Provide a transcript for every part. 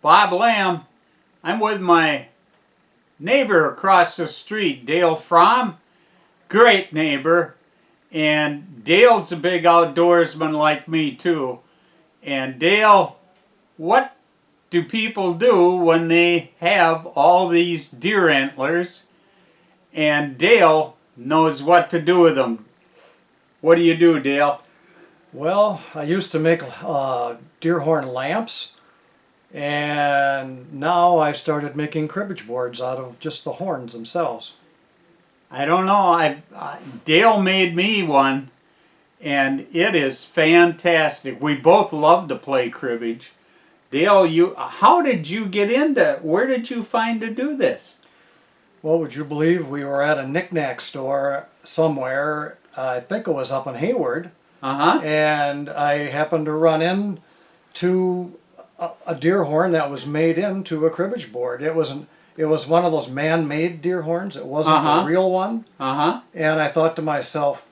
Bob Lamb. I'm with my neighbor across the street, Dale Fromm. Great neighbor. And Dale's a big outdoorsman like me too. And Dale, what do people do when they have all these deer antlers? And Dale knows what to do with them. What do you do, Dale? Well, I used to make deer horn lamps, and now I've started making cribbage boards out of just the horns themselves. I don't know. Dale made me one, and it is fantastic. We both love to play cribbage. Dale, how did you get into? Where did you find to do this? Well, would you believe we were at a knick-knack store somewhere? I think it was up in Hayward. And I happened to run into a deer horn that was made into a cribbage board. It was one of those man-made deer horns. It wasn't a real one. And I thought to myself,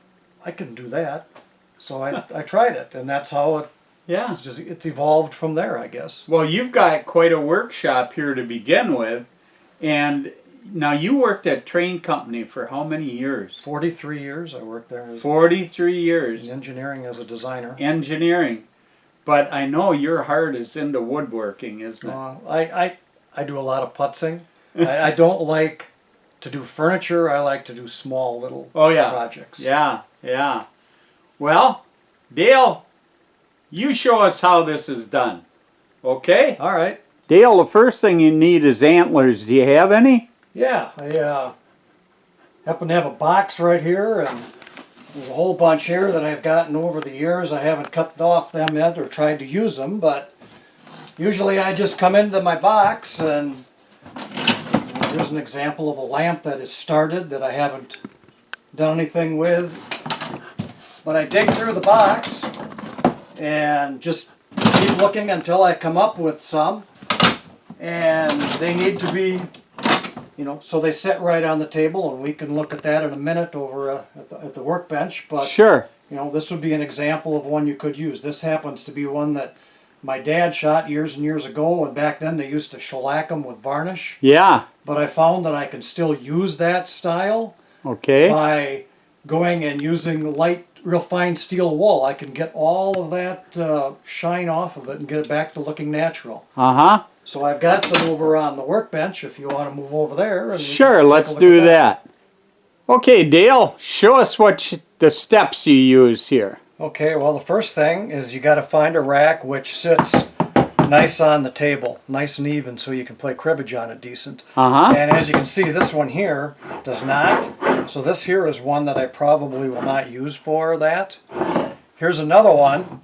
I can do that. So I tried it, and that's how it's evolved from there, I guess. Well, you've got quite a workshop here to begin with, and now you worked at Trane Company for how many years? 43 years I worked there. 43 years. In engineering as a designer. Engineering. But I know your heart is into woodworking, isn't it? I do a lot of putzing. I don't like to do furniture. I like to do small little projects. Yeah, yeah. Well, Dale, you show us how this is done. Okay? All right. Dale, the first thing you need is antlers. Do you have any? Yeah, I happen to have a box right here, and there's a whole bunch here that I've gotten over the years. I haven't cut off them yet or tried to use them, but usually I just come into my box, and here's an example of a lamp that is started that I haven't done anything with. But I dig through the box and just keep looking until I come up with some, and they need to be, so they sit right on the table, and we can look at that in a minute over at the workbench. But sure, this would be an example of one you could use. This happens to be one that my dad shot years and years ago, and back then they used to shellac them with varnish. Yeah. But I found that I can still use that style by going and using light, real fine steel wool. I can get all of that shine off of it and get it back to looking natural. So I've got some over on the workbench if you want to move over there. And sure, let's do that. Okay, Dale, show us the steps you use here. Okay, well, the first thing is you got to find a rack which sits nice on the table, nice and even, so you can play cribbage on it decent. And as you can see, this one here does not. So this here is one that I probably will not use for that. Here's another one,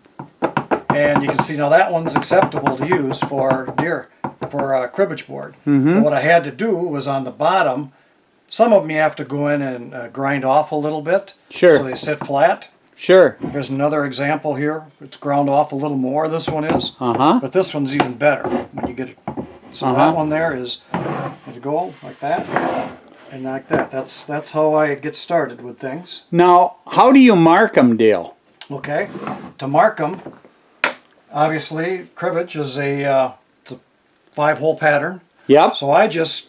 and you can see now that one's acceptable to use for a cribbage board. But what I had to do was on the bottom, some of them you have to go in and grind off a little bit, so they sit flat. Sure. Here's another example here. It's ground off a little more, this one is. But this one's even better when you get it. So that one there is, you go like that and like that. That's how I get started with things. Now, how do you mark them, Dale? Okay. To mark them, obviously, cribbage is it's a 5-hole pattern. Yep. So I just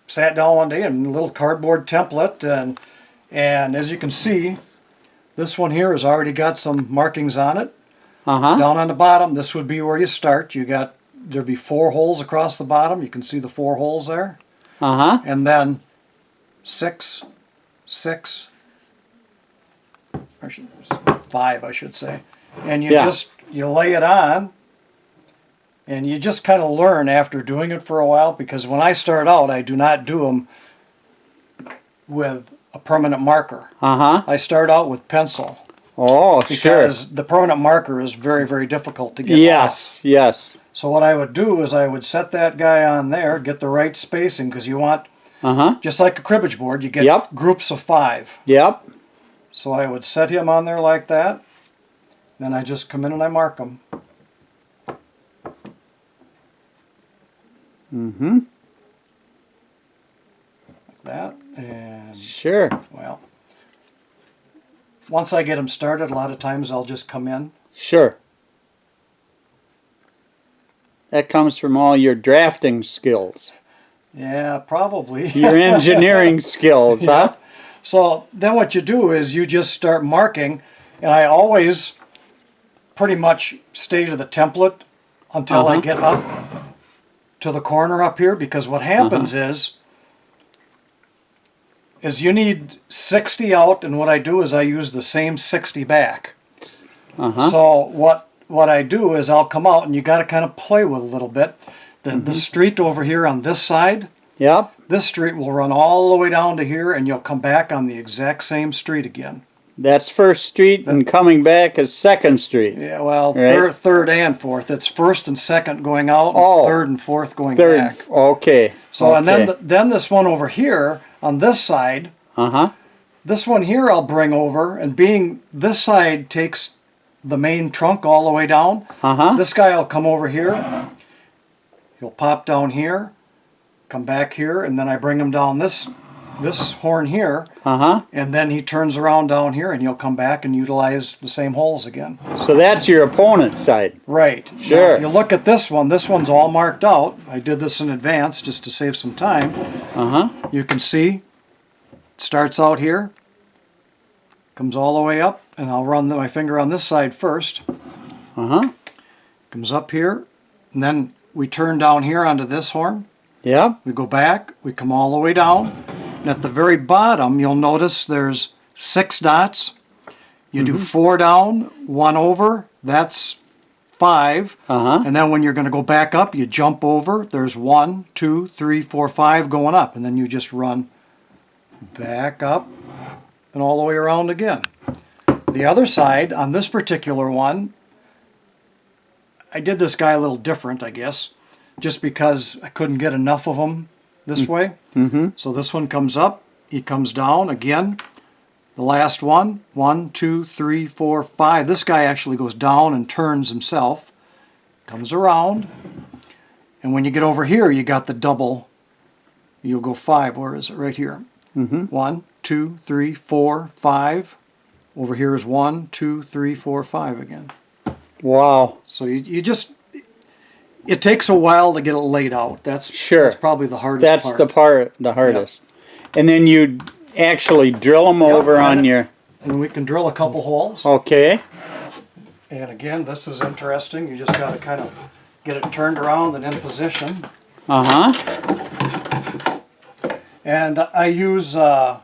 sat down one day in a little cardboard template, and as you can see, this one here has already got some markings on it. Down on the bottom, this would be where you start. There'd be 4 holes across the bottom. You can see the 4 holes there. And then 6, 5, I should say. And you lay it on, and you just kind of learn after doing it for a while, because when I start out, I do not do them with a permanent marker. I start out with pencil. Oh, because the permanent marker is very, very difficult to get off. Yes. So what I would do is I would set that guy on there, get the right spacing, because you want, just like a cribbage board, you get groups of 5. Yep. So I would set him on there like that, then I just come in and I mark them. Like that, and sure. Well, once I get them started, a lot of times I'll just come in. Sure. That comes from all your drafting skills. Yeah, probably. Your engineering skills, Yeah. huh? So then what you do is you just start marking, and I always pretty much stay to the template until I get up to the corner up here, because what happens is you need 60 out, and what I do is I use the same 60 back. So what I do is I'll come out, and you got to kind of play with a little bit. The street over here on this side, Yep. this street will run all the way down to here, and you'll come back on the exact same street again. That's First Street, and coming back is Second Street. Yeah, well, Right. third and fourth. It's first and second going out, and Oh. third and fourth going Third. back. Okay. So okay. and then this one over here on this side, this one here I'll bring over, and being this side takes the main trunk all the way down. This guy will come over here. He'll pop down here, come back here, and then I bring him down this horn here, and then he turns around down here, and he'll come back and utilize the same holes again. So that's your opponent's side. Right. Sure. Now, if you look at this one's all marked out. I did this in advance just to save some time. You can see it starts out here, comes all the way up, and I'll run my finger on this side first. Comes up here, and then we turn down here onto this horn. Yep. We go back, we come all the way down, and at the very bottom you'll notice there's 6 dots. You do 4 down, 1 over, that's 5. And then when you're going to go back up, you jump over, there's 1, 2, 3, 4, 5 going up, and then you just run back up and all the way around again. The other side, on this particular one, I did this guy a little different, I guess, just because I couldn't get enough of them this way. So this one comes up, he comes down again. The last one, 1, 2, 3, 4, 5. This guy actually goes down and turns himself, comes around, and when you get over here, you got the double. You'll go 5. Where is it? Right here. 1, 2, 3, 4, 5. Over here is 1, 2, 3, 4, 5 again. Wow. So you just, it takes a while to get it laid out. That's probably the hardest part. That's the hardest. Yep. And then you actually drill them over on your... And we can drill a couple holes. Okay. And again, this is interesting. You just got to kind of get it turned around and in position. And I use a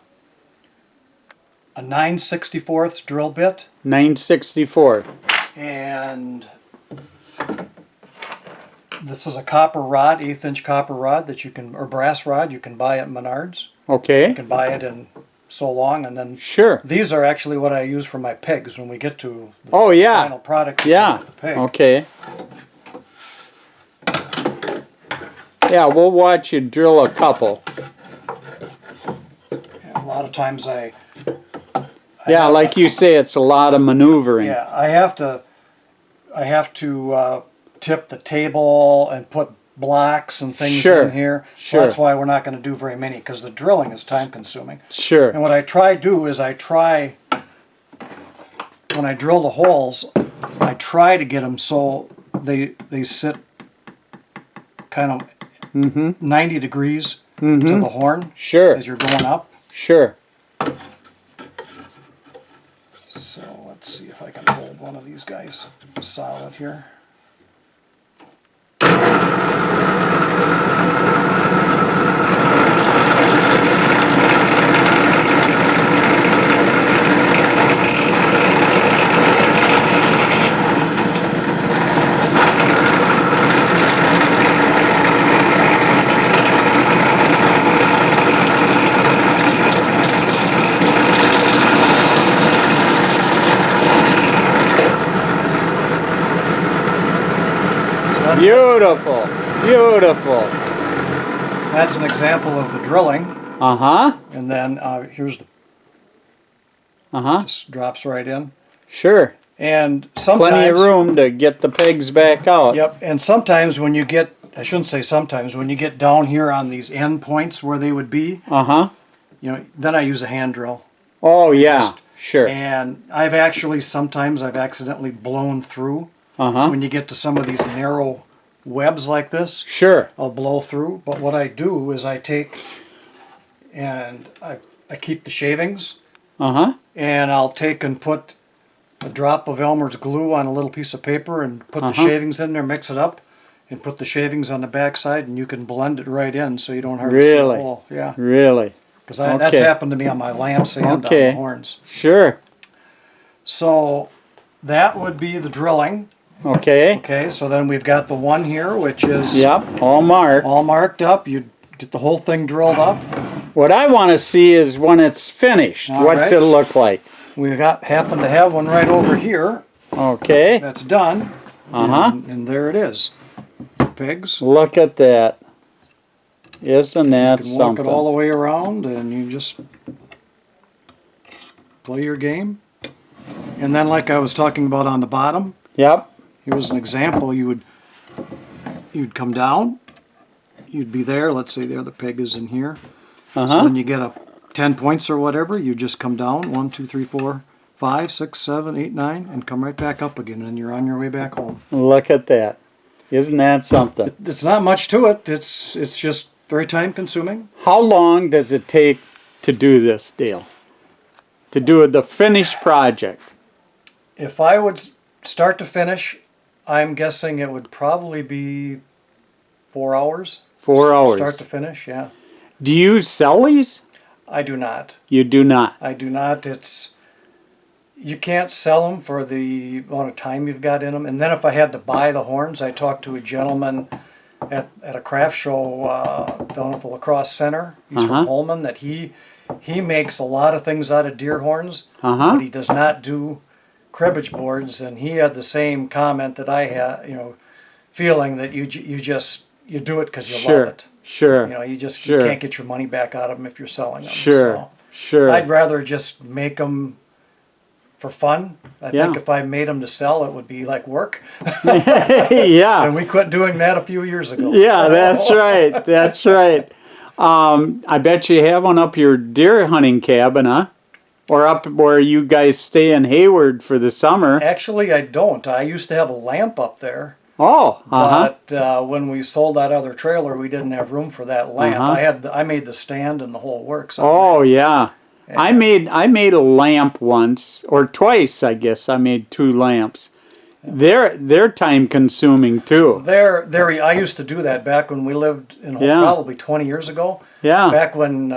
9/64 drill bit. 9/64. And this is a copper rod, 1/8" copper rod that you can, or brass rod, you can buy at Menards. Okay. You can buy it in so long, and then these are actually what I use for my pegs when we get to the final product. Yeah. The peg. Okay. Yeah, we'll watch you drill a couple. And a lot of times yeah, like you say, it's a lot of maneuvering. Yeah, I have to tip the table and put blocks and things in here. So that's why we're not going to do very many, because the drilling is time consuming. And what I try to do is when I drill the holes, I try to get them so they sit kind of 90 degrees to the horn as you're going up. So let's see if I can hold one of these guys solid here. Beautiful, beautiful. That's an example of the drilling. And then here's the. Just drops right in. And sometimes plenty of room to get the pegs back out. Yep. And sometimes when you get, I shouldn't say sometimes, when you get down here on these end points where they would be, then I use a hand drill. Oh yeah, And sometimes I've accidentally blown through. When you get to some of these narrow webs like this, Sure. I'll blow through. But what I do is I take and I keep the shavings, Uh-huh. and I'll take and put a drop of Elmer's glue on a little piece of paper and put the shavings in there, mix it up, and put the shavings on the back side, and you can blend it right in so you don't hardly see a Really? hole. Yeah. Really? Because that's happened to me on my lamps and on the horns. Sure. So that would be the drilling. Okay. Okay, so then we've got the one here, which is Yep, all marked. all marked up. You get the whole thing drilled up. What I want to see is when it's finished. All What's right. it look like? We happen to have one right over here Okay. that's done. Uh-huh. And there it is. Pigs. Look at that. Isn't that You can walk something? it all the way around, and you just play your game. And then, like I was talking about on the bottom, Yep. here's an example. You'd come down. You'd be there. Let's say there the pig is in here. So Uh-huh. when you get up 10 points or whatever, you just come down 1, 2, 3, 4, 5, 6, 7, 8, 9, and come right back up again, and you're on your way back home. Look at that. Isn't that something? It's not much to it. It's just very time consuming. How long does it take to do this deal? To do the finished project? If I would start to finish, I'm guessing it would probably be 4 hours. 4 hours. Start to finish, yeah. Do you sell these? I do not. You do not. I do not. You can't sell them for the amount of time you've got in them. And then if I had to buy the horns, I talked to a gentleman at a craft show down at the La Crosse Center. He's from Holman. That he makes a lot of things out of deer horns, but he does not do cribbage boards. And he had the same comment that I had, feeling that you do it because you love it. Sure. You can't get your money back out of them if you're selling them. Sure. So Sure. I'd rather just make them for fun. I think if I made them to sell, it would be like work. Yeah. And we quit doing that a few years ago. Yeah, that's right. That's right. I bet you have one up your deer hunting cabin, huh? Or up where you guys stay in Hayward for the summer. Actually, I don't. I used to have a lamp up there. Oh, But when we sold that other trailer, we didn't have room for that lamp. I made the stand and the whole works. Oh, yeah. I made a lamp once or twice, I guess. I made 2 lamps. They're time consuming too. I used to do that back when we lived in Holman, probably 20 years ago. Yeah. Back when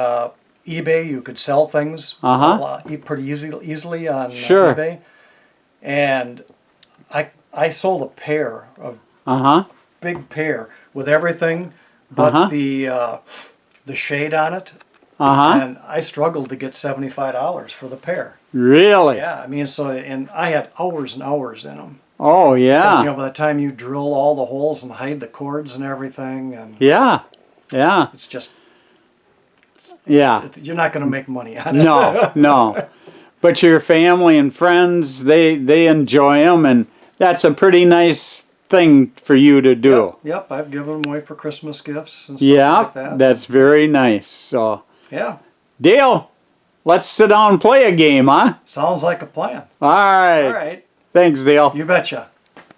eBay, you could sell things pretty easily on eBay. And I sold a pair of big pair with everything but the shade on it. And I struggled to get $75 for the pair. Really? Yeah, I mean, and I had hours and hours in them. Oh, yeah. Because, by the time you drill all the holes and hide the cords and everything, and yeah, it's just, you're not going to make money on it. No, no. But your family and friends, they enjoy them, and that's a pretty nice thing for you to do. Yep, I've given them away for Christmas gifts and stuff like that. That's very nice. So, yeah. Dale, let's sit down and play a game, huh? Sounds like a plan. All right. All right. Thanks, Dale. You betcha.